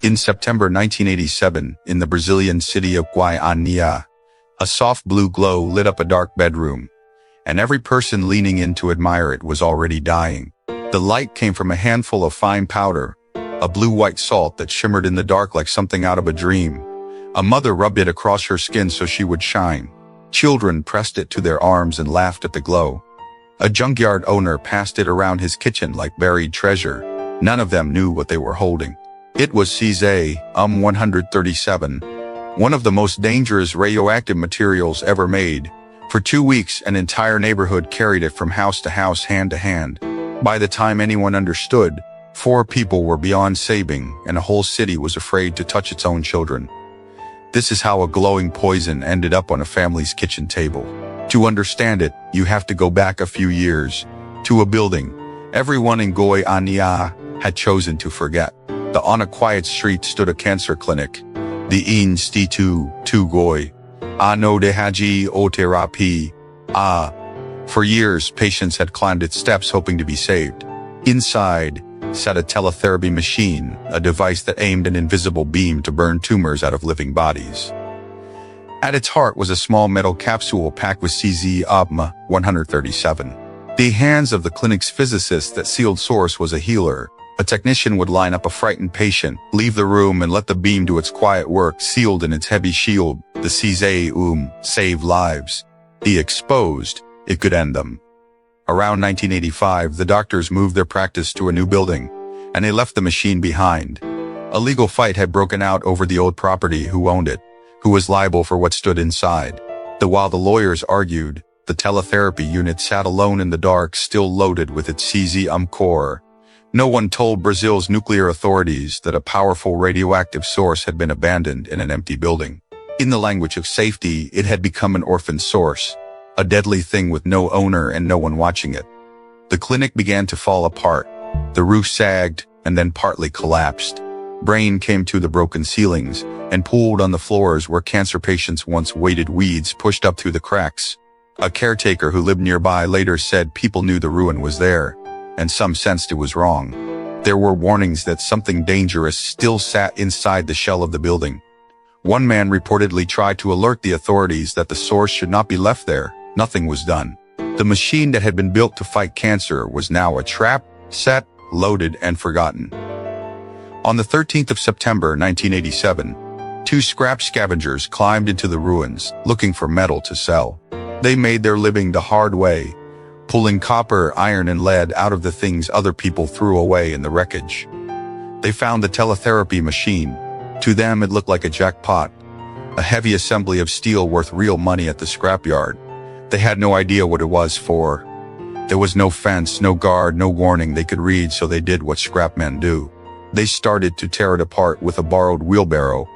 In September 1987, in the Brazilian city of Goiânia, a soft blue glow lit up a dark bedroom, and every person leaning in to admire it was already dying. The light came from a handful of fine powder, a blue-white salt that shimmered in the dark like something out of a dream. A mother rubbed it across her skin so she would shine. Children pressed it to their arms and laughed at the glow. A junkyard owner passed it around his kitchen like buried treasure. None of them knew what they were holding. It was cesium-137, one of the most dangerous radioactive materials ever made. For 2 weeks, an entire neighborhood carried it from house to house, hand to hand. By the time anyone understood, 4 people were beyond saving, and a whole city was afraid to touch its own children. This is how a glowing poison ended up on a family's kitchen table. To understand it, you have to go back a few years, to a building everyone in Goiânia had chosen to forget. On a quiet street stood a cancer clinic, the Instituto Goiano de Radioterapia. For years, patients had climbed its steps hoping to be saved. Inside sat a teletherapy machine, a device that aimed an invisible beam to burn tumors out of living bodies. At its heart was a small metal capsule packed with cesium-137. The hands of the clinic's physicist, that sealed source was a healer. A technician would line up a frightened patient, leave the room, and let the beam do its quiet work. Sealed in its heavy shield, the cesium saved lives. Exposed, it could end them. Around 1985, the doctors moved their practice to a new building, and they left the machine behind. A legal fight had broken out over the old property, who owned it, who was liable for what stood inside. While the lawyers argued, the teletherapy unit sat alone in the dark, still loaded with its cesium core. No one told Brazil's nuclear authorities that a powerful radioactive source had been abandoned in an empty building. In the language of safety, it had become an orphan source, a deadly thing with no owner and no one watching it. The clinic began to fall apart. The roof sagged and then partly collapsed. Rain came to the broken ceilings and pooled on the floors where cancer patients once waited. Weeds pushed up through the cracks. A caretaker who lived nearby later said people knew the ruin was there, and some sensed it was wrong. There were warnings that something dangerous still sat inside the shell of the building. One man reportedly tried to alert the authorities that the source should not be left there. Nothing was done. The machine that had been built to fight cancer was now a trap, set, loaded, and forgotten. On the 13th of September 1987, 2 scrap scavengers climbed into the ruins, looking for metal to sell. They made their living the hard way, pulling copper, iron, and lead out of the things other people threw away in the wreckage. They found the teletherapy machine. To them, it looked like a jackpot, a heavy assembly of steel worth real money at the scrapyard. They had no idea what it was for. There was no fence, no guard, no warning. They could read, so they did what scrap men do. They started to tear it apart with a borrowed wheelbarrow.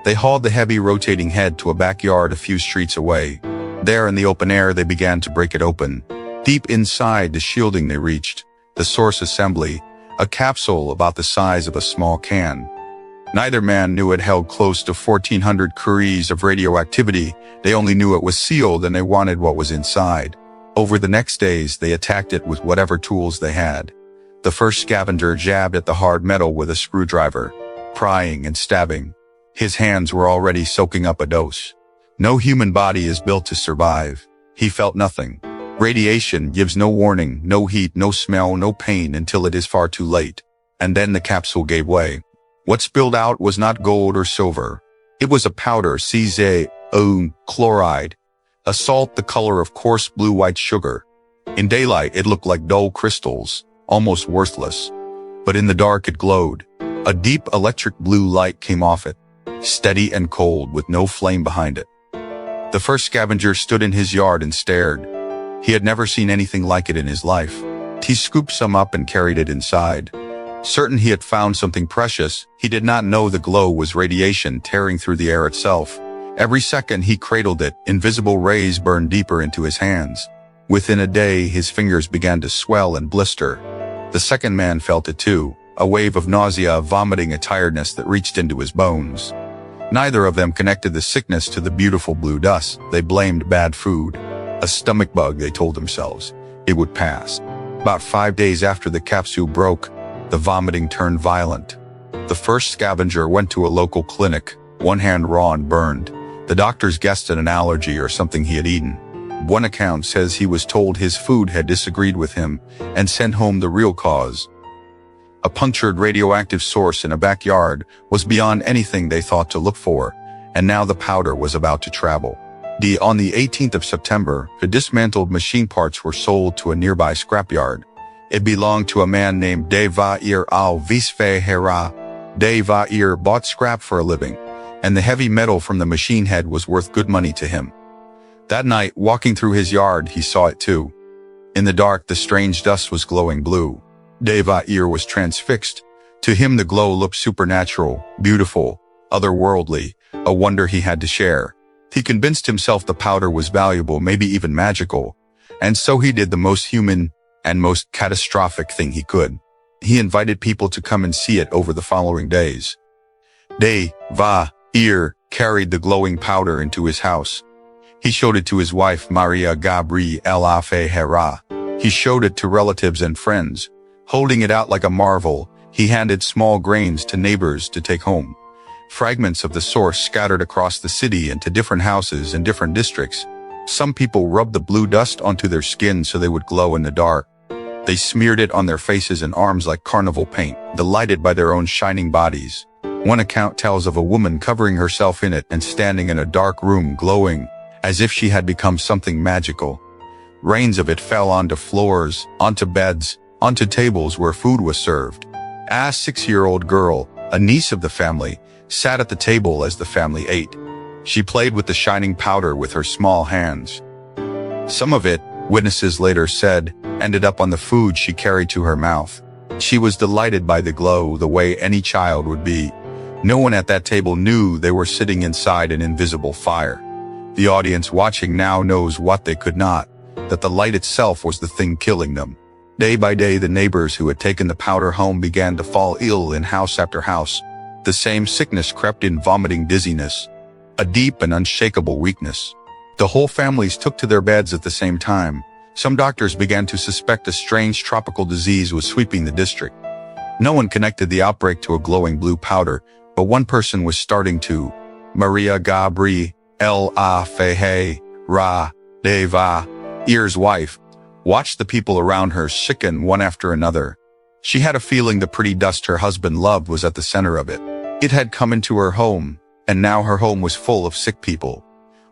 They hauled the heavy rotating head to a backyard a few streets away. There in the open air, they began to break it open. Deep inside the shielding they reached the source assembly, a capsule about the size of a small can. Neither man knew it held close to 1,400 curies of radioactivity. They only knew it was sealed, and they wanted what was inside. Over the next days, they attacked it with whatever tools they had. The first scavenger jabbed at the hard metal with a screwdriver, prying and stabbing. His hands were already soaking up a dose. No human body is built to survive. He felt nothing. Radiation gives no warning, no heat, no smell, no pain until it is far too late. And then the capsule gave way. What spilled out was not gold or silver. It was a powder, cesium chloride, a salt the color of coarse blue-white sugar. In daylight, it looked like dull crystals, almost worthless. But in the dark, it glowed. A deep electric blue light came off it, steady and cold with no flame behind it. The first scavenger stood in his yard and stared. He had never seen anything like it in his life. He scooped some up and carried it inside. Certain he had found something precious, he did not know the glow was radiation tearing through the air itself. Every second he cradled it, invisible rays burned deeper into his hands. Within a day, his fingers began to swell and blister. The second man felt it too, a wave of nausea, vomiting, a tiredness that reached into his bones. Neither of them connected the sickness to the beautiful blue dust. They blamed bad food. A stomach bug, they told themselves. It would pass. About 5 days after the capsule broke, the vomiting turned violent. The first scavenger went to a local clinic, one hand raw and burned. The doctors guessed at an allergy or something he had eaten. One account says he was told his food had disagreed with him and sent home the real cause. A punctured radioactive source in a backyard was beyond anything they thought to look for, and now the powder was about to travel. On the 18th of September, the dismantled machine parts were sold to a nearby scrapyard. It belonged to a man named Devair Alves Ferreira. Devair bought scrap for a living, and the heavy metal from the machine head was worth good money to him. That night, walking through his yard, he saw it too. In the dark, the strange dust was glowing blue. Devair was transfixed. To him, the glow looked supernatural, beautiful, otherworldly, a wonder he had to share. He convinced himself the powder was valuable, maybe even magical, and so he did the most human and most catastrophic thing he could. He invited people to come and see it over the following days. Devair carried the glowing powder into his house. He showed it to his wife, Maria Gabriela Ferreira. He showed it to relatives and friends. Holding it out like a marvel, he handed small grains to neighbors to take home. Fragments of the source scattered across the city into different houses in different districts. Some people rubbed the blue dust onto their skin so they would glow in the dark. They smeared it on their faces and arms like carnival paint, delighted by their own shining bodies. One account tells of a woman covering herself in it and standing in a dark room glowing, as if she had become something magical. Rains of it fell onto floors, onto beds, onto tables where food was served. A 6-year-old girl, a niece of the family, sat at the table as the family ate. She played with the shining powder with her small hands. Some of it, witnesses later said, ended up on the food she carried to her mouth. She was delighted by the glow the way any child would be. No one at that table knew they were sitting inside an invisible fire. The audience watching now knows what they could not, that the light itself was the thing killing them. Day by day, the neighbors who had taken the powder home began to fall ill in house after house. The same sickness crept in, vomiting, dizziness, a deep and unshakable weakness. The whole families took to their beds at the same time. Some doctors began to suspect a strange tropical disease was sweeping the district. No one connected the outbreak to a glowing blue powder, but one person was starting to. Maria Gabriela Ferreira, Devair's wife, watched the people around her sicken one after another. She had a feeling the pretty dust her husband loved was at the center of it. It had come into her home, and now her home was full of sick people.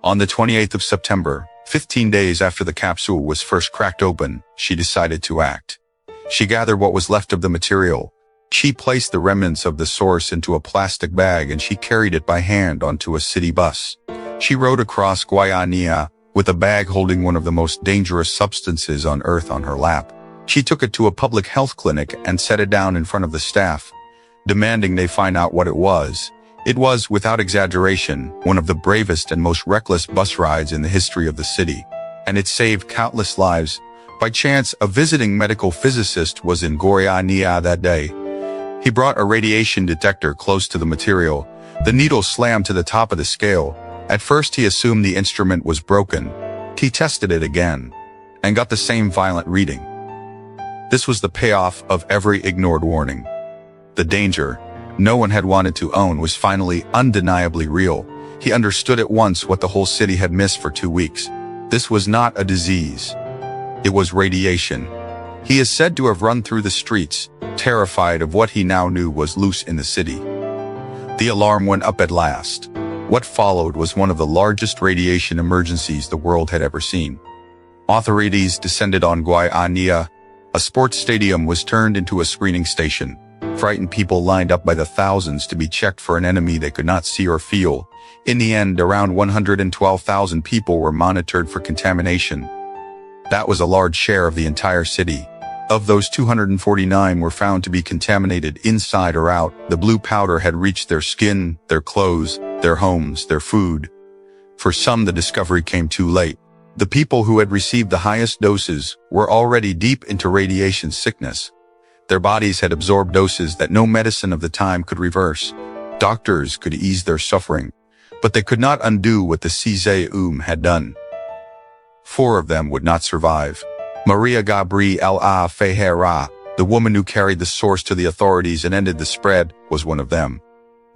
On the 28th of September, 15 days after the capsule was first cracked open, she decided to act. She gathered what was left of the material. She placed the remnants of the source into a plastic bag and she carried it by hand onto a city bus. She rode across Goiânia with a bag holding one of the most dangerous substances on earth on her lap. She took it to a public health clinic and set it down in front of the staff, demanding they find out what it was. It was, without exaggeration, one of the bravest and most reckless bus rides in the history of the city, and it saved countless lives. By chance, a visiting medical physicist was in Goiânia that day. He brought a radiation detector close to the material. The needle slammed to the top of the scale. At first he assumed the instrument was broken. He tested it again, and got the same violent reading. This was the payoff of every ignored warning. The danger no one had wanted to own was finally undeniably real. He understood at once what the whole city had missed for 2 weeks. This was not a disease. It was radiation. He is said to have run through the streets, terrified of what he now knew was loose in the city. The alarm went up at last. What followed was one of the largest radiation emergencies the world had ever seen. Authorities descended on Goiânia. A sports stadium was turned into a screening station. Frightened people lined up by the thousands to be checked for an enemy they could not see or feel. In the end, around 112,000 people were monitored for contamination. That was a large share of the entire city. Of those, 249 were found to be contaminated inside or out. The blue powder had reached their skin, their clothes, their homes, their food. For some, the discovery came too late. The people who had received the highest doses were already deep into radiation sickness. Their bodies had absorbed doses that no medicine of the time could reverse. Doctors could ease their suffering, but they could not undo what the cesium had done. 4 of them would not survive. Maria Gabriela Ferreira, The woman who carried the source to the authorities and ended the spread was one of them.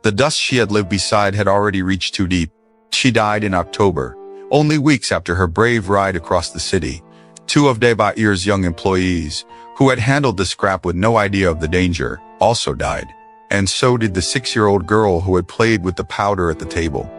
The dust she had lived beside had already reached too deep. She died in October, only weeks after her brave ride across the city. Two of Devair's young employees, who had handled the scrap with no idea of the danger, also died. And so did the 6-year-old girl who had played with the powder at the table.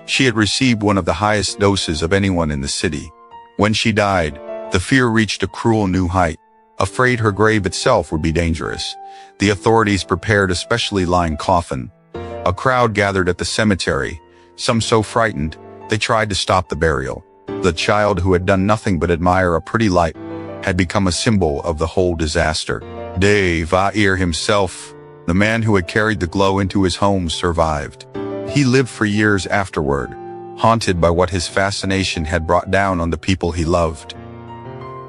She had received one of the highest doses of anyone in the city. When she died, the fear reached a cruel new height. Afraid her grave itself would be dangerous, the authorities prepared a specially lined coffin. A crowd gathered at the cemetery, some so frightened, they tried to stop the burial. The child who had done nothing but admire a pretty light had become a symbol of the whole disaster. Devair himself, the man who had carried the glow into his home, survived. He lived for years afterward, haunted by what his fascination had brought down on the people he loved.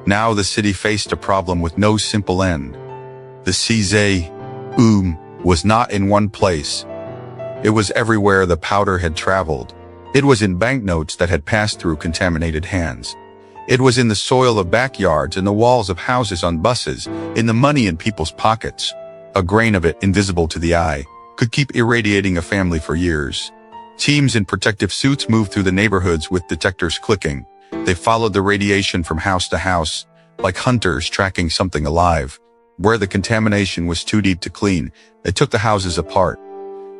Now the city faced a problem with no simple end. The scavengers was not in one place. It was everywhere the powder had traveled. It was in banknotes that had passed through contaminated hands. It was in the soil of backyards and the walls of houses on buses, in the money in people's pockets. A grain of it, invisible to the eye, could keep irradiating a family for years. Teams in protective suits moved through the neighborhoods with detectors clicking. They followed the radiation from house to house, like hunters tracking something alive. Where the contamination was too deep to clean, they took the houses apart.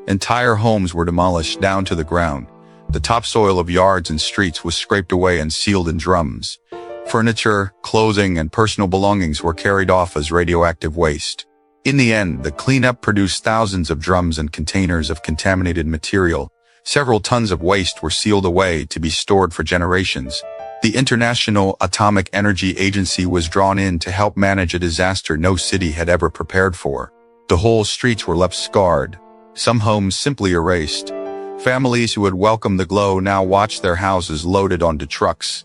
Entire homes were demolished down to the ground. The topsoil of yards and streets was scraped away and sealed in drums. Furniture, clothing, and personal belongings were carried off as radioactive waste. In the end, the cleanup produced thousands of drums and containers of contaminated material. Several tons of waste were sealed away to be stored for generations. The International Atomic Energy Agency was drawn in to help manage a disaster no city had ever prepared for. The whole streets were left scarred, some homes simply erased. Families who had welcomed the glow now watched their houses loaded onto trucks.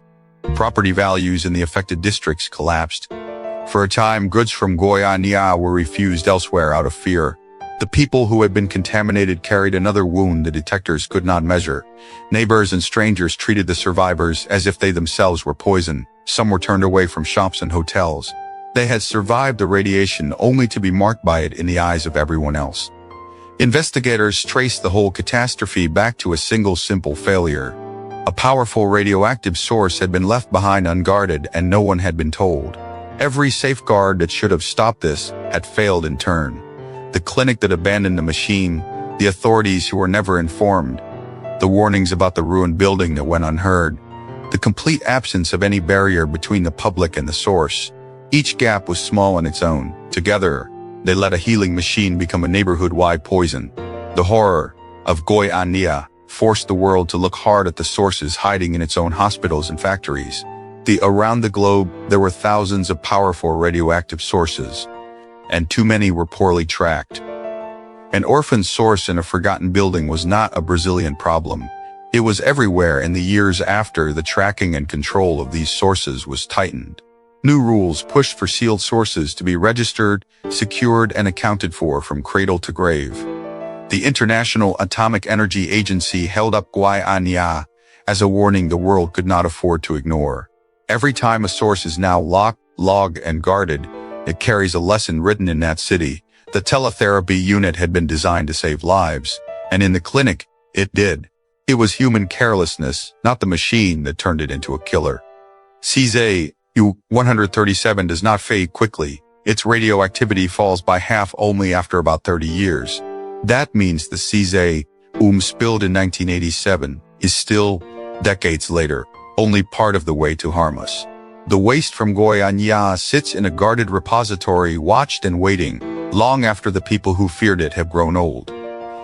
Property values in the affected districts collapsed. For a time, goods from Goiânia were refused elsewhere out of fear. The people who had been contaminated carried another wound the detectors could not measure. Neighbors and strangers treated the survivors as if they themselves were poison. Some were turned away from shops and hotels. They had survived the radiation only to be marked by it in the eyes of everyone else. Investigators traced the whole catastrophe back to a single simple failure. A powerful radioactive source had been left behind unguarded and no one had been told. Every safeguard that should have stopped this had failed in turn. The clinic that abandoned the machine, the authorities who were never informed, the warnings about the ruined building that went unheard, the complete absence of any barrier between the public and the source. Each gap was small on its own. Together, they let a healing machine become a neighborhood-wide poison. The horror of Goiânia forced the world to look hard at the sources hiding in its own hospitals and factories. Around the globe, there were thousands of powerful radioactive sources, and too many were poorly tracked. An orphan source in a forgotten building was not a Brazilian problem. It was everywhere in the years after the tracking and control of these sources was tightened. New rules pushed for sealed sources to be registered, secured, and accounted for from cradle to grave. The International Atomic Energy Agency held up Goiânia as a warning the world could not afford to ignore. Every time a source is now locked, logged, and guarded, it carries a lesson written in that city. The teletherapy unit had been designed to save lives, and in the clinic, it did. It was human carelessness, not the machine, that turned it into a killer. Cesium-137 does not fade quickly. Its radioactivity falls by half only after about 30 years. That means the cesium spilled in 1987 is still, decades later, only part of the way to harm us. The waste from Goiânia sits in a guarded repository, watched and waiting, long after the people who feared it have grown old.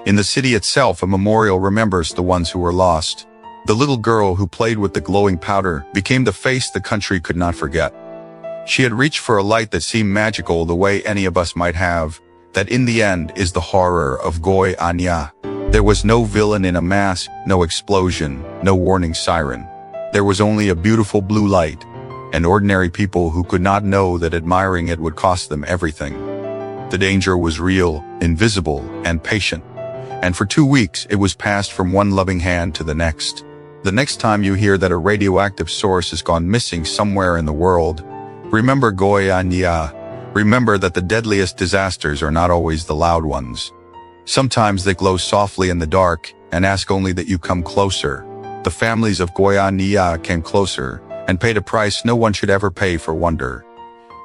In the city itself, a memorial remembers the ones who were lost. The little girl who played with the glowing powder became the face the country could not forget. She had reached for a light that seemed magical the way any of us might have. That in the end is the horror of Goiânia. There was no villain in a mask, no explosion, no warning siren. There was only a beautiful blue light, and ordinary people who could not know that admiring it would cost them everything. The danger was real, invisible, and patient. And for 2 weeks, it was passed from one loving hand to the next. The next time you hear that a radioactive source has gone missing somewhere in the world, remember Goiânia. Remember that the deadliest disasters are not always the loud ones. Sometimes they glow softly in the dark and ask only that you come closer. The families of Goiânia came closer and paid a price no one should ever pay for wonder.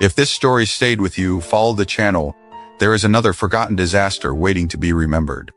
If this story stayed with you, follow the channel. There is another forgotten disaster waiting to be remembered.